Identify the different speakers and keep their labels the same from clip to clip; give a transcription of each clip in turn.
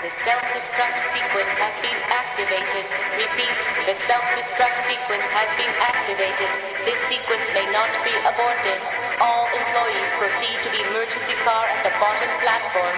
Speaker 1: The self-destruct sequence has been activated. Repeat, the self-destruct sequence has been activated. This sequence may not be aborted. All employees proceed to the emergency car at the bottom platform.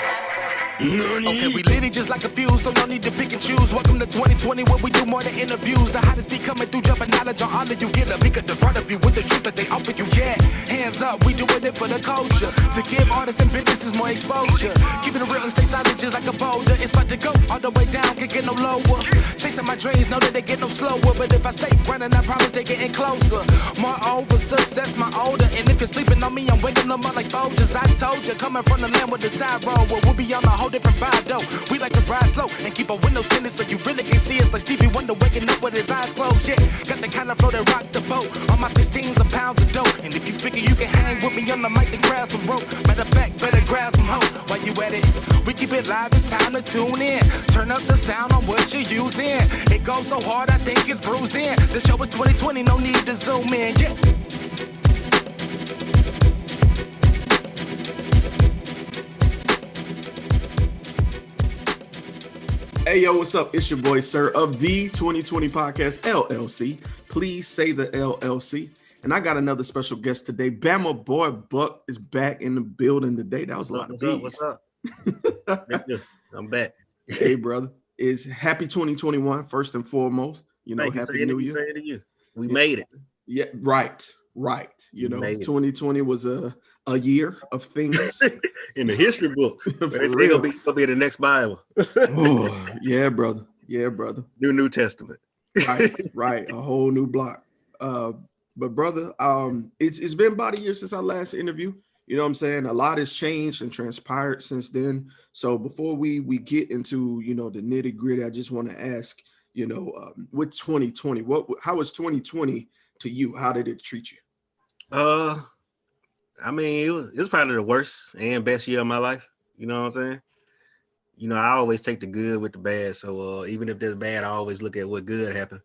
Speaker 2: Okay, we lit it just like a fuse, so no need to pick and choose. Welcome to 2020, where we do more than interviews. The hottest be coming through, jumping knowledge on all of you. Get a peek at the front of you with the truth that they offer you. Yeah, hands up, we doing it for the culture. To give artists and businesses more exposure. Keeping it real and stay silent just like a boulder. It's about to go all the way down, can't get no lower. Chasing my dreams, know that they get no slower. But if I stay running, I promise they getting closer. Moreover, success my older. And if you're sleeping on me, I'm waking them up like Folgers. I told you, coming from the land with the tide roll. Well, we'll be on a whole different vibe though. We like to ride slow and keep our windows tinted so you really can see us like Stevie Wonder waking up with his eyes closed. Yeah, got the kind of flow that rock the boat. On my 16s of pounds of dope. And if you figure you can hang with me on the mic, then grab some rope. Matter of fact, better grab some hope while you at it. We keep it live, it's time to tune in. Turn up the sound on what you're using. It goes so hard, I think it's bruising. The show is 2020, no need to zoom in. Yeah.
Speaker 3: Hey, yo, what's up? It's your boy, Sirr, of the 2020 Podcast, LLC. Please say the LLC. And I got another special guest today. Bama Boy Buck is back in the building today. That was a lot of beats.
Speaker 4: What's up? I'm back.
Speaker 3: Hey, brother. It's happy 2021, first and foremost. You know,
Speaker 4: Thank
Speaker 3: happy New Year.
Speaker 4: Say it to you. We made it.
Speaker 3: Yeah, right. You know, 2020 was a year of things.
Speaker 4: In the history book. But it's still gonna be the next Bible.
Speaker 3: Oh, yeah, brother.
Speaker 4: New Testament.
Speaker 3: Right. A whole new block. But brother, it's been about a year since our last interview. You know what I'm saying? A lot has changed and transpired since then. So before we get into, you know, the nitty gritty, I just want to ask, you know, with 2020, how was 2020 to you? How did it treat you?
Speaker 4: I mean, it was probably the worst and best year of my life. You know what I'm saying? You know, I always take the good with the bad. So even if there's bad, I always look at what good happened.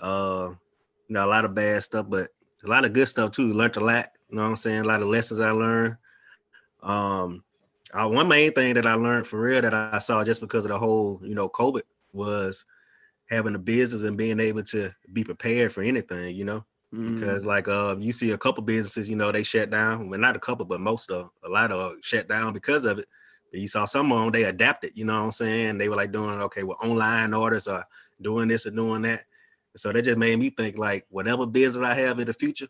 Speaker 4: You know, a lot of bad stuff, but a lot of good stuff too. Learned a lot. You know what I'm saying? A lot of lessons I learned. One main thing that I learned for real that I saw just because of the whole, you know, COVID was having a business and being able to be prepared for anything, you know. Because like you see a couple businesses, you know, they shut down. Well, not a couple, but a lot of shut down because of it. But you saw some of them, they adapted, you know what I'm saying? They were like doing, okay, well, online orders or doing this or doing that. So that just made me think like whatever business I have in the future,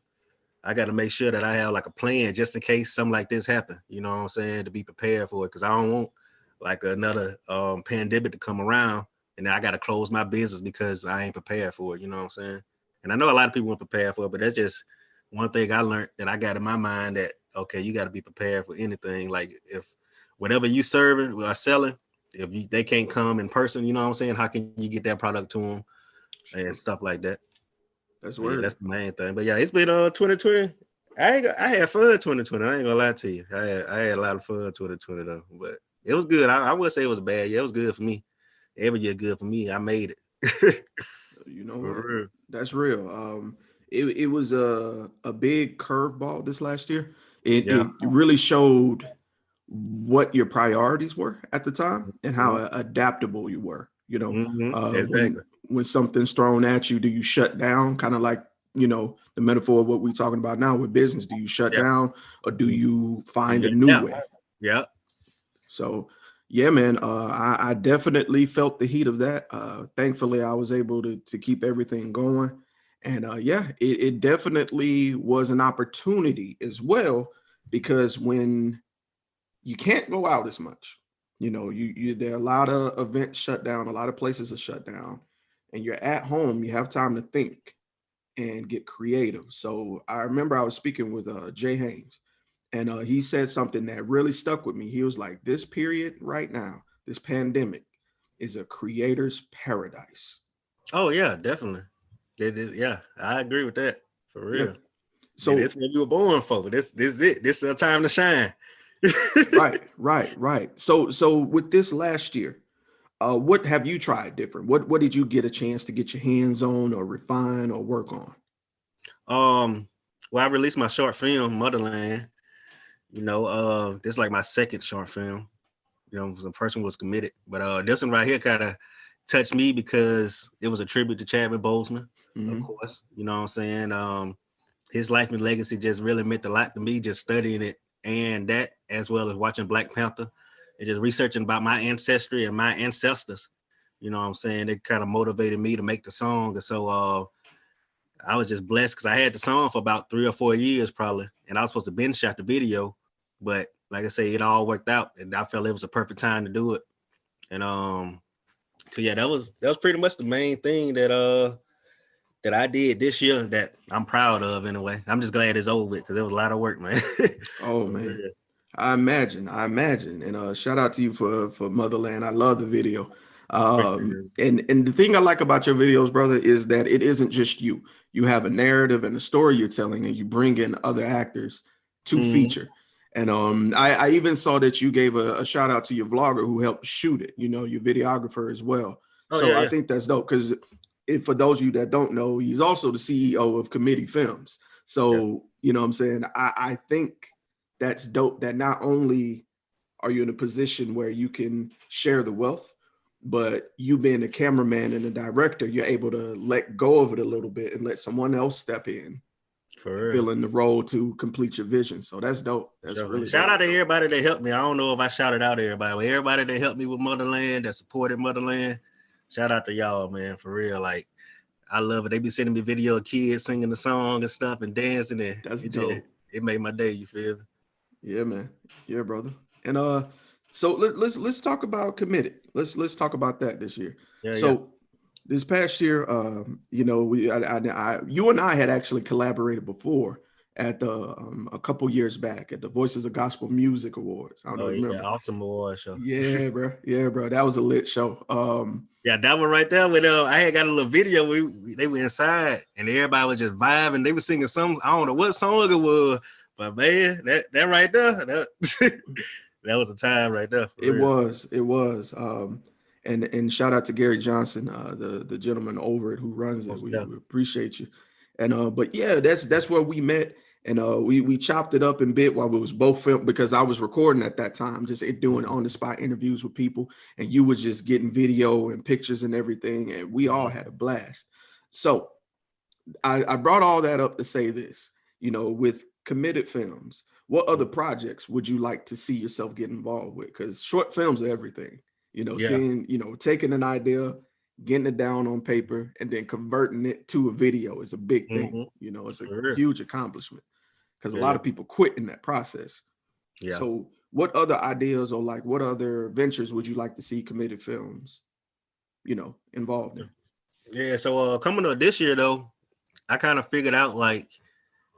Speaker 4: I got to make sure that I have like a plan just in case something like this happen, you know what I'm saying? To be prepared for it. Cause I don't want like another pandemic to come around and then I got to close my business because I ain't prepared for it. You know what I'm saying? And I know a lot of people weren't prepared for it, but that's just one thing I learned that I got in my mind that, okay, you got to be prepared for anything. Like if whatever you serving or selling, if they can't come in person, you know what I'm saying? How can you get that product to them and stuff like that?
Speaker 3: That's weird.
Speaker 4: Yeah, that's the main thing. But yeah, it's been 2020. I had fun 2020. I ain't gonna lie to you. I had a lot of fun 2020 though. But it was good. I would say it was bad. Yeah, it was good for me. Every year good for me. I made it.
Speaker 3: You know, that's real. It was a big curveball this last year. It really showed what your priorities were at the time and how adaptable you were. You know,
Speaker 4: exactly.
Speaker 3: When something's thrown at you, do you shut down? Kind of like, you know, the metaphor of what we're talking about now with business. Do you shut down or do you find a new way?
Speaker 4: Yeah.
Speaker 3: So, yeah, man, I definitely felt the heat of that. Thankfully, I was able to keep everything going. And it definitely was an opportunity as well, because when you can't go out as much, you know, there are a lot of events shut down, a lot of places are shut down, and you're at home, you have time to think and get creative. So I remember I was speaking with Jay Haynes. And he said something that really stuck with me. He was like, this period right now, this pandemic is a creator's paradise.
Speaker 4: Oh, yeah, definitely. Yeah, I agree with that. For real. Yeah. So it's what you were born for. This is it. This is the time to shine.
Speaker 3: Right. So with this last year, what have you tried different? What did you get a chance to get your hands on or refine or work on?
Speaker 4: Well, I released my short film, Motherland. You know, this is like my second short film. You know, the first one was Committed, but this one right here kind of touched me because it was a tribute to Chadwick Boseman, of course. You know what I'm saying? His life and legacy just really meant a lot to me, just studying it and that, as well as watching Black Panther and just researching about my ancestry and my ancestors. You know what I'm saying? It kind of motivated me to make the song. And so I was just blessed because I had the song for about 3 or 4 years probably. And I was supposed to binge shot the video. But like I say, it all worked out. And I felt it was a perfect time to do it. And so yeah, that was pretty much the main thing that I did this year that I'm proud of anyway. I'm just glad it's over with because it was a lot of work, man.
Speaker 3: Oh man. I imagine. And shout out to you for Motherland. I love the video. And the thing I like about your videos, brother, is that it isn't just you. You have a narrative and a story you're telling, and you bring in other actors to feature. And I even saw that you gave a shout out to your vlogger who helped shoot it, you know, your videographer as well. I think that's dope because for those of you that don't know, he's also the CEO of Committee Films. So, you know what I'm saying? I think that's dope that not only are you in a position where you can share the wealth, but you being a cameraman and a director, you're able to let go of it a little bit and let someone else step in, fill in the role to complete your vision. So that's dope. That's really
Speaker 4: shout
Speaker 3: dope.
Speaker 4: out to everybody that helped me. I don't know if I shouted out everybody, but everybody that helped me with Motherland, that supported Motherland, shout out to y'all, man, for real. Like, I love it. They be sending me video of kids singing the song and stuff and dancing, and
Speaker 3: That's dope.
Speaker 4: It made my day. You feel me?
Speaker 3: Yeah, man. Yeah, brother. And so let's talk about Committed. Let's talk about that this year. This past year, you know, you and I had actually collaborated before at a couple years back at the Voices of Gospel Music Awards. I don't know if you remember.
Speaker 4: Yeah, awesome award show.
Speaker 3: Yeah, bro. Yeah, bro. That was a lit show.
Speaker 4: Yeah, that one right there. With I had got a little video. They were inside and everybody was just vibing. They were singing some. I don't know what song it was, but man, that right there, that was a time right there.
Speaker 3: It was. And shout out to Gary Johnson, the gentleman over it who runs it. We appreciate you. And but yeah, that's where we met. And we chopped it up in bit while we was both filmed because I was recording at that time, just doing on the spot interviews with people, and you was just getting video and pictures and everything, and we all had a blast. So I brought all that up to say this, you know, with Committed Films, what other projects would you like to see yourself get involved with? Because short films are everything, you know, seeing, you know, taking an idea, getting it down on paper, and then converting it to a video is a big thing. You know, it's a huge accomplishment because a lot of people quit in that process. So what other ideas or like what other ventures would you like to see Committed Films, you know, involved in?
Speaker 4: So coming up this year though, I kind of figured out like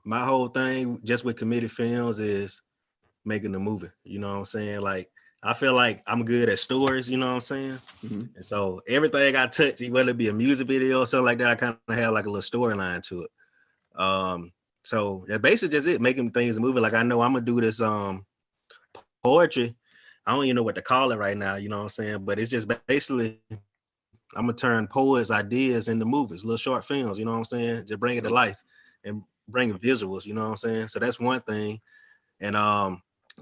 Speaker 4: my whole thing just with Committed Films is making a movie. You know what I'm saying? Like I feel like I'm good at stories, you know what I'm saying? And so everything I touch, whether it be a music video or something like that, I kind of have like a little storyline to it. So that's basically just it, making things a movie. Like I know I'm gonna do this poetry. I don't even know what to call it right now, you know what I'm saying? But it's just basically I'm gonna turn poets' ideas into movies, little short films, you know what I'm saying? Just bring it to life and bring visuals, you know what I'm saying? So that's one thing. And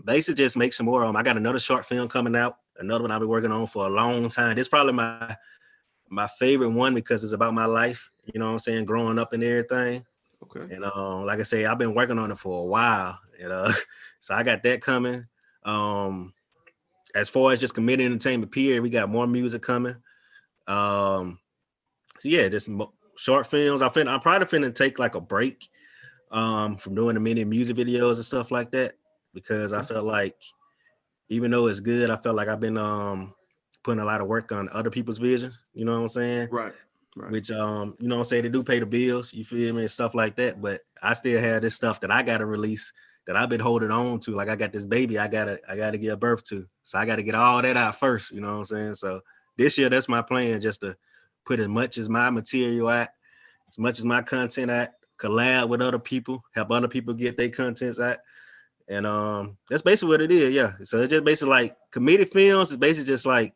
Speaker 4: basically just make some more. I got another short film coming out, another one I've been working on for a long time. This is probably my favorite one because it's about my life, you know what I'm saying, growing up and everything.
Speaker 3: Okay.
Speaker 4: And like I say, I've been working on it for a while. And so I got that coming. As far as just Committed Entertainment period, we got more music coming. So yeah, just short films. I'm probably finna take like a break from doing the many music videos and stuff like that because I felt like even though it's good, I felt like I've been putting a lot of work on other people's vision. You know what I'm saying?
Speaker 3: Right.
Speaker 4: Which you know what I'm saying, they do pay the bills, you feel me, and stuff like that. But I still have this stuff that I gotta release that I've been holding on to. Like I got this baby I gotta give birth to. So I gotta get all that out first, you know what I'm saying? So this year that's my plan, just to put as much as my material out, as much as my content out, collab with other people, help other people get their contents out. And that's basically what it is, yeah. So it's just basically like Committed Films is basically just like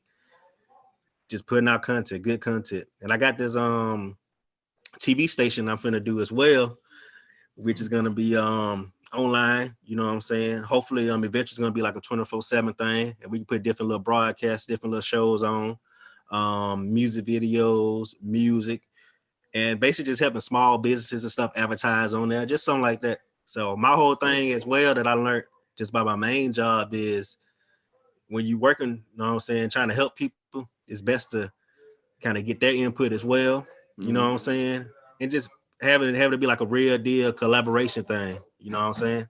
Speaker 4: just putting out content, good content. And I got this TV station I'm finna do as well, which is gonna be online, you know what I'm saying? Hopefully eventually it's gonna be like a 24/7 thing, and we can put different little broadcasts, different little shows on, music videos, music, and basically just helping small businesses and stuff advertise on there, just something like that. So my whole thing as well that I learned just by my main job is when you working, you know what I'm saying, trying to help people, it's best to kind of get their input as well, you know what I'm saying? And just having it be like a real deal collaboration thing, you know what I'm saying?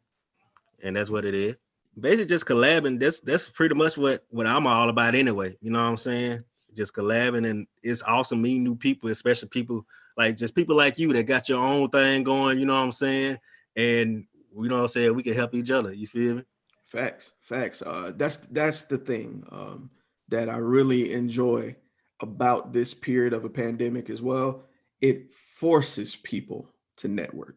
Speaker 4: And that's what it is. Basically just collabing. That's pretty much what I'm all about anyway. You know what I'm saying? Just collabing, and it's awesome meeting new people, especially people like you that got your own thing going, you know what I'm saying? And you know what I'm saying, we can help each other. You feel me?
Speaker 3: Facts. That's the thing that I really enjoy about this period of a pandemic as well. It forces people to network.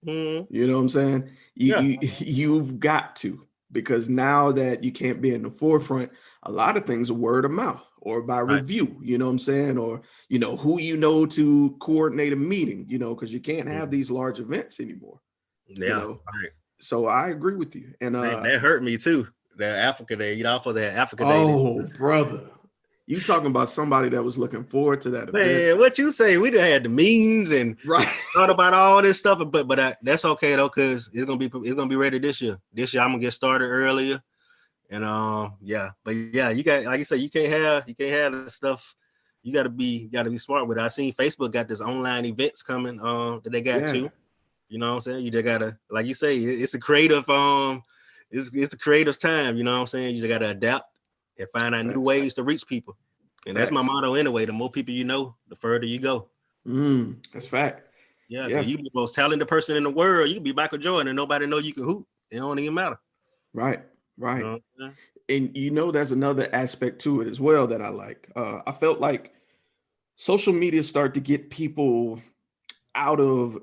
Speaker 4: Mm-hmm.
Speaker 3: You know what I'm saying?
Speaker 4: Yeah.
Speaker 3: You've got to, because now that you can't be in the forefront, a lot of things are word of mouth or by review, you know what I'm saying? Or, who to coordinate a meeting, because you can't have these large events anymore.
Speaker 4: Yeah. Right.
Speaker 3: So I agree with you. And
Speaker 4: that hurt me too. That Africa Day, for that Africa Day.
Speaker 3: Oh, brother. You talking about somebody that was looking forward to that event.
Speaker 4: Man, what you say? We done had the memes and thought about all this stuff, but that's okay though, because it's gonna be ready this year. This year I'm gonna get started earlier, and you got, like you said, you can't have the stuff. You gotta be smart with it. I seen Facebook got this online events coming that they got too. You know what I'm saying? You just gotta, like you say, it's a creative it's a creative time. You know what I'm saying? You just gotta adapt and find out new ways to reach people. And that's my motto anyway. The more people you know, the further you go.
Speaker 3: That's fact.
Speaker 4: Yeah. You be the most talented person in the world. You can be Michael Jordan and nobody know you can hoop. It don't even matter.
Speaker 3: Right.
Speaker 4: You know?
Speaker 3: And there's another aspect to it as well that I like. I felt like social media started to get people out of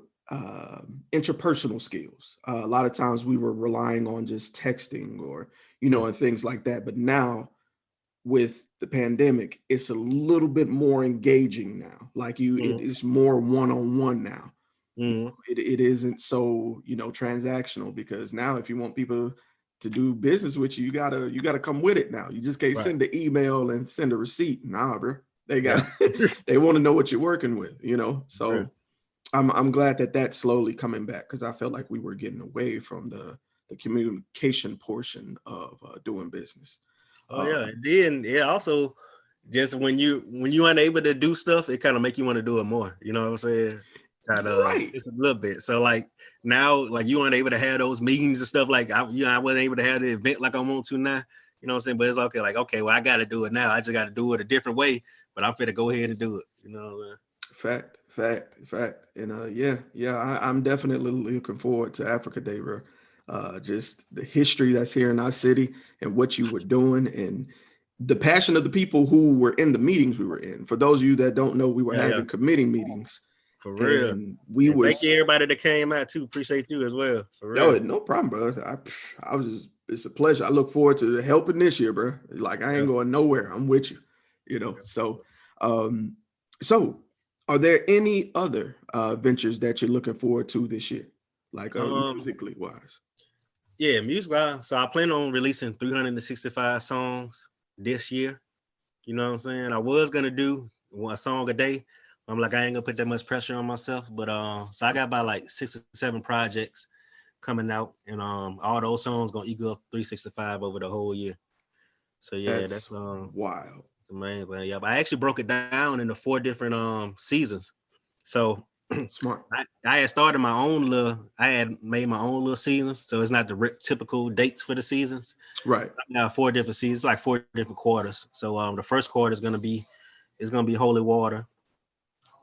Speaker 3: interpersonal skills. A lot of times we were relying on just texting or, and things like that. But now with the pandemic, it's a little bit more engaging now. Like it's more one-on-one now. It isn't so, transactional, because now if you want people to do business with you, you gotta come with it now. You just can't send the email and send a receipt. Nah, bro. They got they want to know what you're working with, So I'm glad that that's slowly coming back, because I felt like we were getting away from the communication portion of doing business.
Speaker 4: And then also just when you unable to do stuff, it kind of make you want to do it more. You know what I'm saying? Kind of just a little bit. So like now, like you aren't able to have those meetings and stuff. Like I wasn't able to have the event like I want to now. You know what I'm saying? But it's okay. Like, okay, well, I got to do it now. I just got to do it a different way. But I'm finna go ahead and do it. You know.
Speaker 3: Fact. And I'm definitely looking forward to Africa Day, bro. Just the history that's here in our city and what you were doing and the passion of the people who were in the meetings we were in. For those of you that don't know, we were having committee meetings.
Speaker 4: For real.
Speaker 3: And
Speaker 4: thank you everybody that came out too. Appreciate you as well. For real.
Speaker 3: No problem, bro. It's a pleasure. I look forward to helping this year, bro. Like I ain't going nowhere. I'm with you. So are there any other ventures that you're looking forward to this year? Like musically wise?
Speaker 4: Yeah, musically. So I plan on releasing 365 songs this year. You know what I'm saying? I was gonna do a song a day. I'm like, I ain't gonna put that much pressure on myself. But so I got about like 6 or 7 projects coming out, and all those songs gonna equal up 365 over the whole year. So yeah, that's
Speaker 3: wild.
Speaker 4: The main thing. Yeah, but I actually broke it down into 4 different seasons. So
Speaker 3: smart.
Speaker 4: I had started my own I had made my own little seasons, so it's not the typical dates for the seasons.
Speaker 3: Right.
Speaker 4: So I got 4 different seasons, like 4 different quarters. So the first quarter is gonna be Holy Water.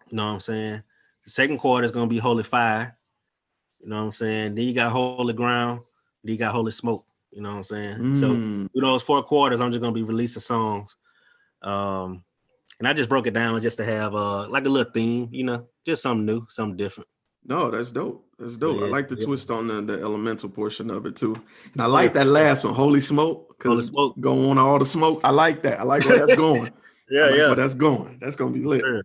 Speaker 4: You know what I'm saying? The second quarter is gonna be Holy Fire. You know what I'm saying? Then you got Holy Ground. Then you got Holy Smoke. You know what I'm saying? So through those 4 quarters, I'm just gonna be releasing songs. And I just broke it down just to have like a little theme, just something new, something different. No,
Speaker 3: that's dope. Yeah, I like the twist on the elemental portion of it too. And I like that last one, Holy Smoke, because go on all the smoke. I like that. I like where that's going. Where that's going. That's gonna be lit. Sure.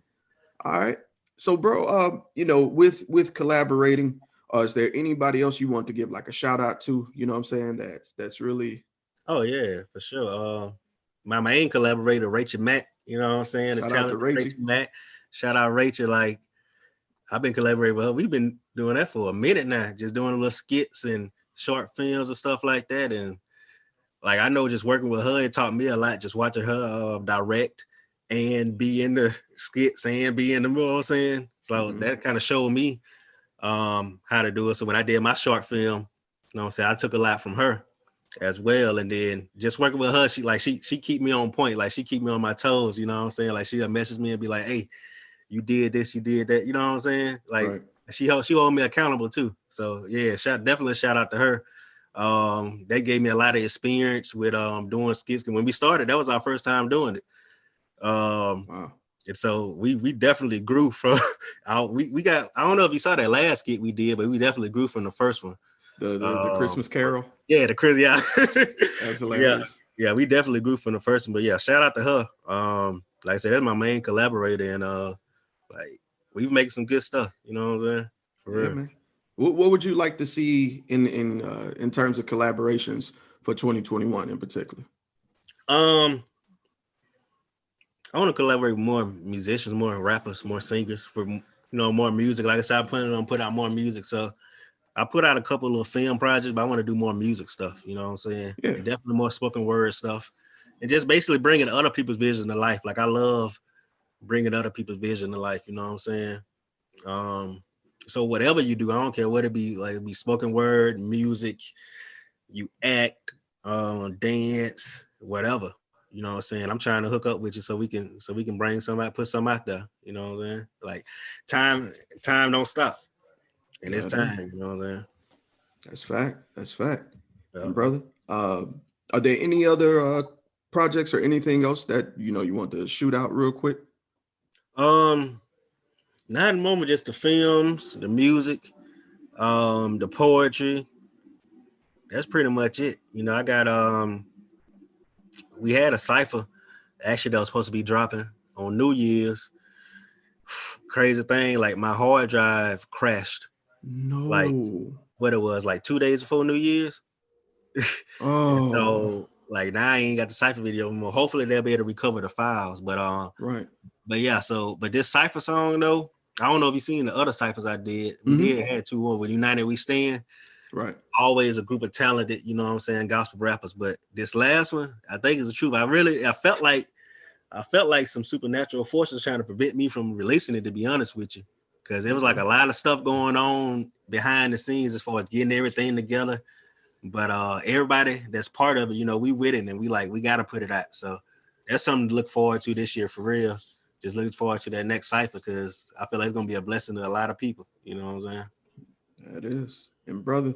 Speaker 3: All right. So, bro, with collaborating, Is there anybody else you want to give like a shout out to? You know what I'm saying? That's really.
Speaker 4: Oh yeah, for sure. My main collaborator, Rachel Mack. You know what I'm saying?
Speaker 3: Shout out to Rachel
Speaker 4: Mack. Shout out Rachel. Like I've been collaborating with her. We've been doing that for a minute now, just doing little skits and short films and stuff like that. And like I know, just working with her, it taught me a lot. Just watching her direct and be in the skits and be in the, you know what I'm saying? So that kind of showed me how to do it. So when I did my short film, you know what I'm saying, I took a lot from her as well. And then just working with her, she keep me on point. Like she keep me on my toes, you know what I'm saying? Like she'll message me and be like, hey, you did this, you did that, you know what I'm saying? Like right. she hold me accountable too. So yeah, definitely shout out to her. They gave me a lot of experience with doing skits. When we started, that was our first time doing it. Wow. And so we definitely grew from we got, I don't know if you saw that last skit we did, but we definitely grew from the first one.
Speaker 3: The Christmas Carol.
Speaker 4: Yeah, the Christmas, yeah.
Speaker 3: That's hilarious.
Speaker 4: Yeah, we definitely grew from the first one. But yeah, shout out to her. Like I said, that's my main collaborator, and like we make some good stuff, you know what I'm saying? For real.
Speaker 3: Man. What would you like to see in terms of collaborations for 2021 in particular?
Speaker 4: I want to collaborate with more musicians, more rappers, more singers for, you know, more music. Like I said, I'm planning on putting out more music. So I put out a couple of film projects, but I want to do more music stuff. You know what I'm saying? Yeah. Definitely more spoken word stuff, and just basically bringing other people's vision to life. Like I love bringing other people's vision to life. You know what I'm saying? So whatever you do, I don't care what it be, like it be spoken word, music, you act, dance, whatever. You know what I'm saying? I'm trying to hook up with you so we can bring somebody, put something out there. You know what I'm saying? Like time don't stop. And it's time, you know what I'm saying?
Speaker 3: That's fact. Yeah. Brother, are there any other projects or anything else that you want to shoot out real quick?
Speaker 4: Not at the moment, just the films, the music, the poetry. That's pretty much it. You know, I got we had a cipher actually that was supposed to be dropping on New Year's. Crazy thing, like my hard drive crashed.
Speaker 3: No.
Speaker 4: Like what it was, like 2 days before New Year's.
Speaker 3: Oh.
Speaker 4: So like now I ain't got the cipher video anymore. Hopefully they'll be able to recover the files. But
Speaker 3: right.
Speaker 4: But yeah, but this cipher song though, I don't know if you've seen the other ciphers I did. We had two more with United We Stand.
Speaker 3: Right.
Speaker 4: Always a group of talented, you know what I'm saying, gospel rappers. But this last one, I think is the truth. I felt like some supernatural forces trying to prevent me from releasing it, to be honest with you. Because there was like a lot of stuff going on behind the scenes as far as getting everything together. But everybody that's part of it, you know, we with it and we got to put it out. So that's something to look forward to this year for real. Just looking forward to that next cipher because I feel like it's going to be a blessing to a lot of people. You know what I'm saying?
Speaker 3: That is. And brother,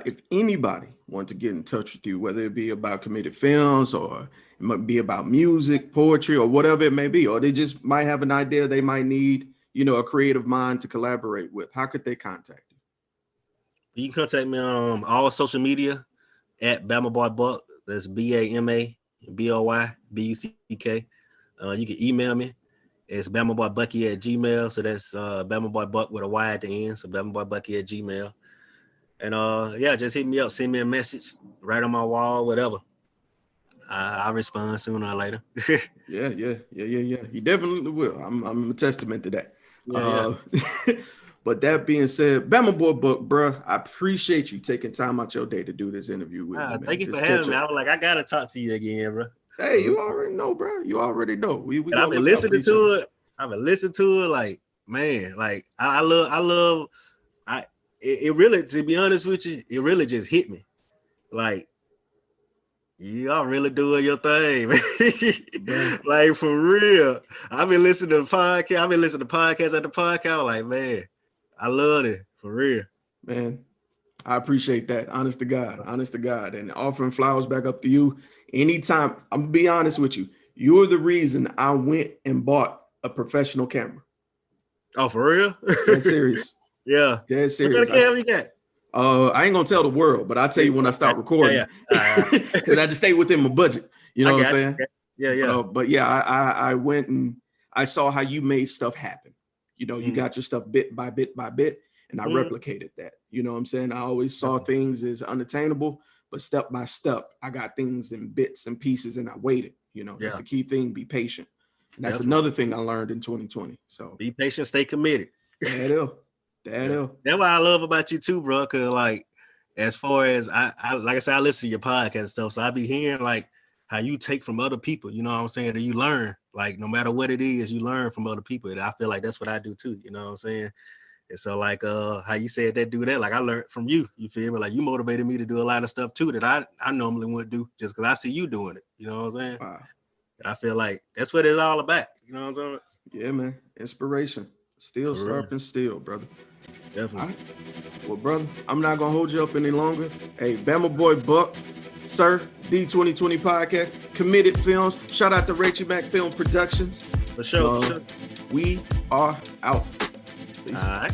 Speaker 3: if anybody wants to get in touch with you, whether it be about Committed Films or it might be about music, poetry, or whatever it may be, or they just might have an idea they might need, a creative mind to collaborate with, how could they contact you?
Speaker 4: You can contact me on all social media at Bama Boy Buck. That's BAMABOY BUCK. You can email me. It's BamaBoyBucky@gmail. So that's Bama Boy Buck with a Y at the end. So BamaBoyBucky@gmail. And just hit me up, send me a message, write on my wall, whatever. I'll respond sooner or later.
Speaker 3: Yeah. You definitely will. I'm a testament to that.
Speaker 4: Yeah.
Speaker 3: But that being said, Bama Boy Buck, bro, I appreciate you taking time out your day to do this interview with me.
Speaker 4: Thank you for having me. I was like, I gotta talk to you again, bro.
Speaker 3: Hey, you already know, bro. You already know.
Speaker 4: I've been listening to it. I've been listening to it. Like, man, like I love. It really, to be honest with you, it really just hit me. Like, y'all really doing your thing, man. Like, for real. I've been listening to the podcast. I've been listening to podcasts after podcast. Like, man, I love it. For real.
Speaker 3: Man, I appreciate that. Honest to God. And offering flowers back up to you. Anytime, I'm going to be honest with you. You're the reason I went and bought a professional camera.
Speaker 4: Oh, for real?
Speaker 3: That's serious.
Speaker 4: Yeah.
Speaker 3: That's
Speaker 4: serious. What kind of camera you got?
Speaker 3: I ain't gonna tell the world, but I'll tell you when I start recording. Because I just stay within my budget. You know what I'm saying?
Speaker 4: Yeah.
Speaker 3: But yeah, I went and I saw how you made stuff happen. You know, you got your stuff bit by bit by bit. and I replicated that. You know what I'm saying? I always saw things as unattainable, but step by step, I got things in bits and pieces, and I waited. You know, that's the key thing. Be patient, and that's another thing I learned in 2020. So
Speaker 4: be patient, stay committed.
Speaker 3: That is.
Speaker 4: That's what I love about you too, bro. Cause like, as far as I like I said, I listen to your podcast and stuff, so I be hearing like how you take from other people. You know what I'm saying? That you learn, like no matter what it is, you learn from other people. And I feel like that's what I do too. You know what I'm saying? And so like how you said that, do that, like I learned from you. You feel me? Like you motivated me to do a lot of stuff too that I normally wouldn't do just because I see you doing it. You know what I'm saying?
Speaker 3: Wow.
Speaker 4: And I feel like that's what it's all about. You know what I'm saying?
Speaker 3: Yeah, man. Inspiration. Still sharp steel, brother.
Speaker 4: Definitely.
Speaker 3: Right. Well, brother, I'm not gonna hold you up any longer. Hey, Bama Boy Buck, Sirr, D2020 Podcast, Committed Films. Shout out to Rachel Mack Film Productions.
Speaker 4: For sure.
Speaker 3: We are out.
Speaker 4: All right.